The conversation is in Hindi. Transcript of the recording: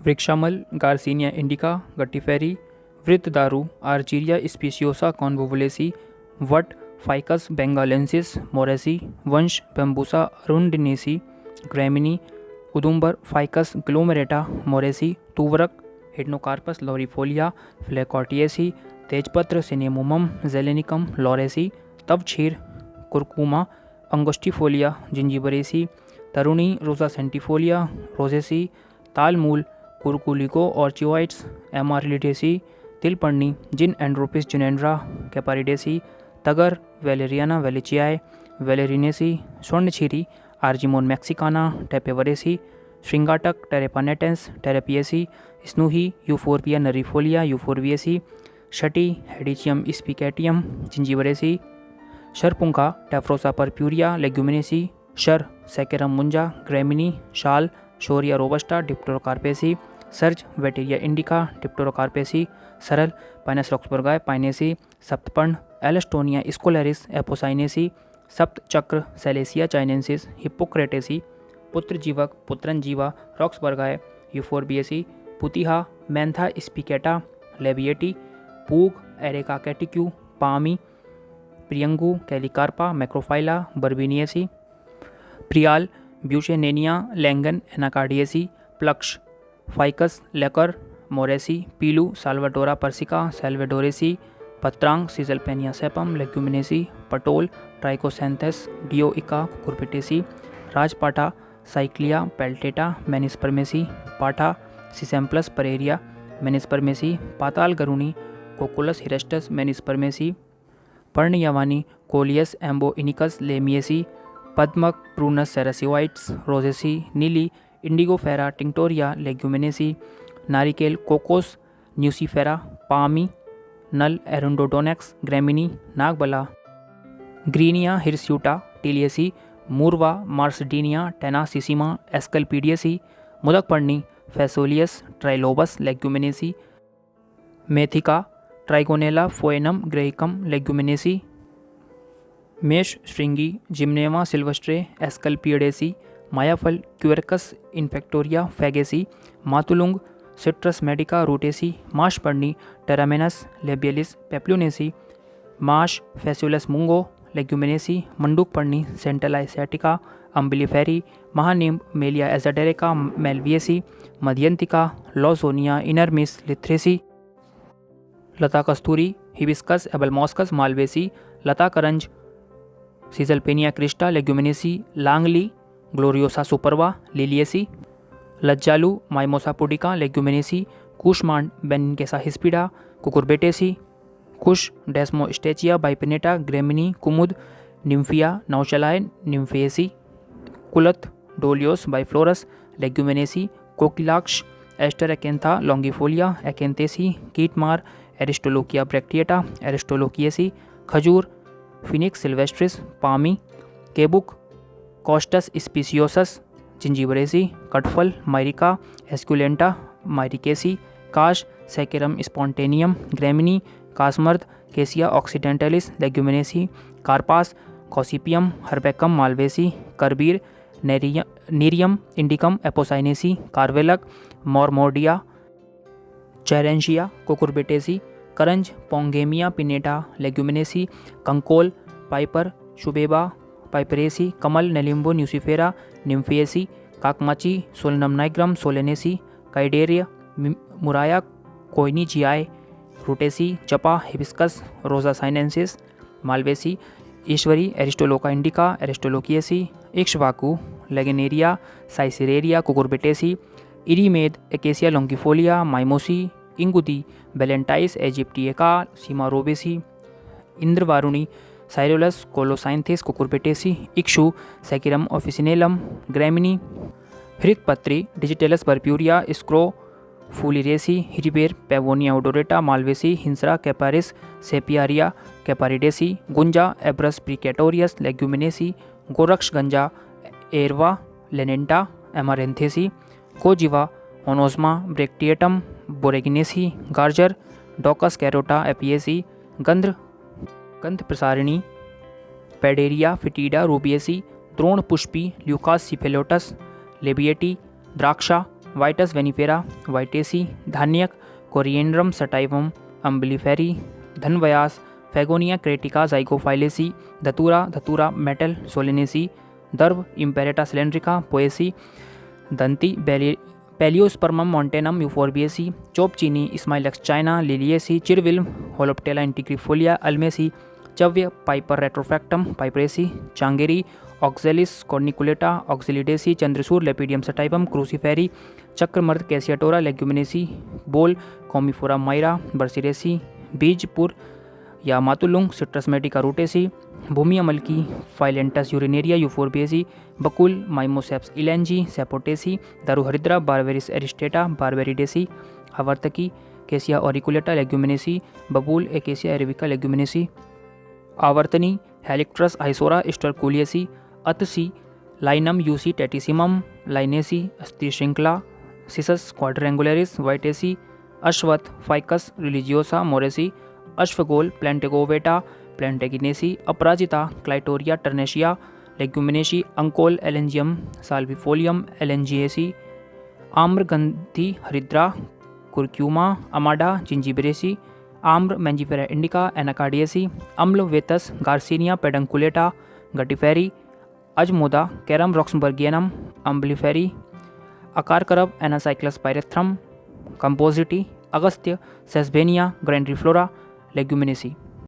वृक्षामल गार्सिनिया इंडिका गट्टीफेरी, वृत्तदारू आर्जीरिया स्पीसियोसा कॉन्वोवुलेसी, वट फाइकस बेंगालेंसिस मोरेसी, वंश बेम्बूसा अरुंडिनेसी, ग्रैमिनी उदुम्बर फाइकस ग्लोमेरेटा मोरेसी, तुवरक हिडनोकार्पस लॉरिफोलिया फ्लेकॉर्टिएसी, तेजपत्र सिनेमोमम जेलेनिकम लॉरेसी, तवछीर कुरकुमा अंगोस्टिफोलिया जिंजिबरेसी, तरुणी रोजा सेंटिफोलिया रोजेसी, तालमूल कुरकुलिको ऑर्चियोइड्स एमारिलिडेसी, तिलपर्णी जिन एंड्रोपिस जुनेंड्रा कैपारिडेसी, तगर वेलेरियाना वेलिचियाए वेलेरिनेसी, स्वर्णछीरी आर्जिमोन मैक्सिकाना टेपेवरेसी, श्रृंगाटक टेरेपानेटेंस टेरेपिएसी, स्नूही यूफोरपिया नरीफोलिया यूफोरविएसी, शटी हेडिचियम स्पिकेटियम जिंजिबरेसी, शरपुंखा टेफ्रोसा परप्यूरिया लेग्यूमिनेसी, शर सेकेरम मुंजा ग्रेमिनी, शाल शोरिया रोबस्टा डिप्टेरोकार्पेसी, सर्ज वेटेरिया इंडिका डिप्टेरोकार्पेसी, सरल पाइनस रॉक्सबर्गाई पाइनेसी, सप्तपर्ण एलस्टोनिया स्कोलेरिस एपोसाइनेसी, सप्त चक्र सेलेसिया चाइनेंसिस हिप्पोक्रेटेसी, पुत्र जीवक पुत्रन जीवा रॉक्सबर्गाई यूफोरबिएसी, पुतिहा मैंथा स्पिकेटा लेबिएटी, पूग एरेका कैटिक्यू पामी, प्रियंगू Callicarpa macrophylla Verbenaceae, Priyal ब्यूशेनेनिया lanzan Anacardiaceae, प्लक्ष फाइकस लेकर मोरेसी, पीलू साल्वाडोरा पर्सिका सेल्वेडोरेसी, पत्रांग सीजलपेनिया सेपम लेग्यूमिनेसी, पटोल ट्राइकोसेंथेस डियोइका कुकुरबिटेसी, राजपाटा साइक्लिया पेल्टेटा मेनिस्पर्मेसी, पाठा सिसेम्प्लस परेरिया मेनिस्पर्मेसी, पाताल गरुणी कोकुलस हिरेस्टस मेनिस्पर्मेसी, पर्णयवानी कोलियस एम्बो इनिकस लेमिएसी, पद्मक प्रूनस सेरासिवाइट्स रोजेसी, नीली इंडिगोफेरा टिंक्टोरिया लेग्यूमिनेसी, नारिकेल कोकोस न्यूसीफेरा पामी, नल एरुंडोडोनेक्स ग्रेमिनी, नागबला ग्रीनिया हिरस्यूटा टीलियसी, मूरवा मार्सडीनिया टेनासिसिमा एस्कलपीडियसी, मुदकपर्णी फेसोलियस ट्राइलोबस लेग्यूमिनेसी, मेथिका ट्राइगोनेला फोएनम ग्रेहिकम लेग्यूमिनेसी, मेष श्रृंगी जिम्नेमा सिल्वस्ट्रे एस्कलपियडेसी, मायाफल क्यूरकस इन्फेक्टोरिया फैगेसी, मातुलुंग सिट्रस मेडिका रूटेसी, माशपर्णी टेरामेनस लेबियलिस पेप्लुनेसी, माश फेसुलस मुंगो लेग्यूमिनेसी, मंडूकपर्णी सेंटला एसियाटिका अम्बिलीफेरी, महानीम मेलिया एजाडेरिका मेलविएसी, मध्यंतिका लॉजोनिया इनरमिस लिथ्रेसी, लता कस्तूरी हिबिस्कस एबलमॉस्कस मालवेसी, लता करंज सीजलपेनिया क्रिस्टा लेग्यूमिनेसी, लांगली ग्लोरियोसा सुपरवा लिलियसी, लज्जालू माइमोसा पुडिका लेग्यूमिनेसी, कुशमांड बेनिनकेसा हिस्पिडा कुकुरबेटेसी, कुश डेस्मो स्टेचिया बाइपिनेटा ग्रेमिनी कुमुद निम्फिया नौचलाए निम्फेसी, कुलत डोलियोस बाइफ्लोरस लेग्यूमिनेसी, कोकिलाक्ष एस्टर एकेंथा लॉन्गिफोलिया एकेंथेसी, कीटमार एरिस्टोलोकिया ब्रेक्टिएटा एरिस्टोलोकिएसी, खजूर फिनिक्स सिल्वेस्ट्रिस पामी, केबुक कॉस्टस स्पीसियोसस जिंजिबरेसी, कटफल माइरिका एस्कुलेंटा माइरिकेसी, काश सेकेरम स्पॉन्टेनियम ग्रेमिनी, कासमर्द केसिया ऑक्सीडेंटलिस लेग्यूमिनेसी, कारपास कॉसिपियम हर्बेकम मालवेसी, करबीर नीरियम इंडिकम एपोसाइनेसी, कार्वेलक मॉर्मोडिया चैरेंशिया कुकुरबिटेसी, करंज पोंगेमिया पिनेटा लेग्यूमिनेसी, कंकोल पाइपर शुबेबा पाइपरेसी, कमल नेलिम्बो न्यूसीफेरा निम्फिएसी, काकमाची सोलनम नाइग्रम सोलेनेसी, काइडेरिया मुराया कोइनीजियाए रूटेसी, चपा हिबिस्कस रोजा साइनेंसिस मालवेसी, ईश्वरी एरिस्टोलोका इंडिका एरिस्टोलोकिएसी, इक्ष्वाकु लेगेनेरिया साइसिरेरिया कुकुरबिटेसी, इरीमेद एकेसिया लॉन्गिफोलिया माइमोसी, इंगुदी बेलेंटाइस एजिप्टिएका सीमारोबेसी, इंद्रवारुणी साइरोलस कोलोसाइंथिस कुकुरबिटेसी, इक्षु सेकिरम ऑफिसिनेलम ग्रेमिनी, हृतपत्री डिजिटेलस परप्यूरिया स्क्रो फूलिरेसी, हिरिबेर पेवोनिया ओडोरेटा मालवेसी, हिंसरा कैपारिस सेपियारिया कैपारिडेसी, गुंजा एब्रस प्रिकेटोरियस लेग्यूमिनेसी, गोरक्ष गंजा एरवा लेनेंटा एमारेंथेसी, कोजिवा ओनोस्मा ब्रेक्टिएटम बोरेगिनेसी, गार्जर डॉकस कैरोटा एपिएसी, गंध प्रसारिणी पेडेरिया फिटिडा रूबिएसी, द्रोण पुष्पी ल्यूकास सिफेलोटस लेबिएटी, द्राक्षा वाइटस वेनिफेरा वाइटेसी, धान्यक कोरिएंड्रम सटाइवम अम्बिलिफेरी, धनव्यास फेगोनिया क्रेटिका जाइगोफाइलेसी, धतूरा धतूरा मेटल सोलेनेसी, दर्भ इम्पेरेटा सिलेंड्रिका पोएसी, दंती पेलियोस्पर्मम मॉन्टेनम यूफोर्बिएसी, चोपचीनी स्माइलक्स चाइना लिलिएसी, चिरविल्म होलोप्टेला इंटिग्रिफोलिया अल्मेसी, चव्य पाइपर रेट्रोफैक्टम पाइपरेसी, चांगेरी ऑक्जेलिस कॉर्निकुलेटा ऑक्सिलिडेसी, चंद्रसूर लेपिडियम सटाइवम क्रूसीफेरी, चक्रमर्द कैसियाटोरा लेग्यूमिनेसी, बोल कॉमीफोरा माइरा बर्सिरेसी, बीजपुर या मातुलुंग सिट्रस मेडिका रूटेसी, भूमि अमल की फाइलेंटस यूरिनेरिया यूफोर्बिएसी, बकुल माइमोसेप्स इलेंजी सेपोटेसी, दारुहरिद्रा बारवेरिस एरिस्टेटा बारवेरिडेसी, आवर्तकी केसिया ऑरिकुलेटा लेग्यूमिनेसी, बबूल एकेसिया एरेबिका लेग्यूमिनेसी, आवर्तनी हेलिक्ट्रस आइसोरा स्टरकुलिएसी, अतसी लाइनम यूसी टेटिसिमम लाइनेसी, अस्थि श्रृंखला सिसस क्वाड्रेंगुलरिस वाइटेसी, अश्वत्थ फाइकस रिलीजियोसा मोरेसी, अश्वगोल प्लेंटेगोवेटा प्लेंटेगिनेसी, अपराजिता क्लाइटोरिया टर्नेशिया लेग्यूमिनेसी, अंकोल एलेंजियम साल्विफोलियम एलेंजिएसी, आम्रगंधी हरिद्रा कुर्क्यूमा अमाडा जिंजिबरेसी, आम्र मैंजिफेरा इंडिका एनाकार्डियसी, अम्ल वेतस गार्सिनिया पेडंकुलेटा गटिफेरी, अजमोदा कैरम रॉक्सबर्गियनम अम्बलिफेरी, अकारकरब एनासाइक्लस पायरेथ्रम कंपोजिटी, अगस्त्य सेस्बेनिया ग्रैंड्रीफ्लोरा लेग्यूमिनेसी।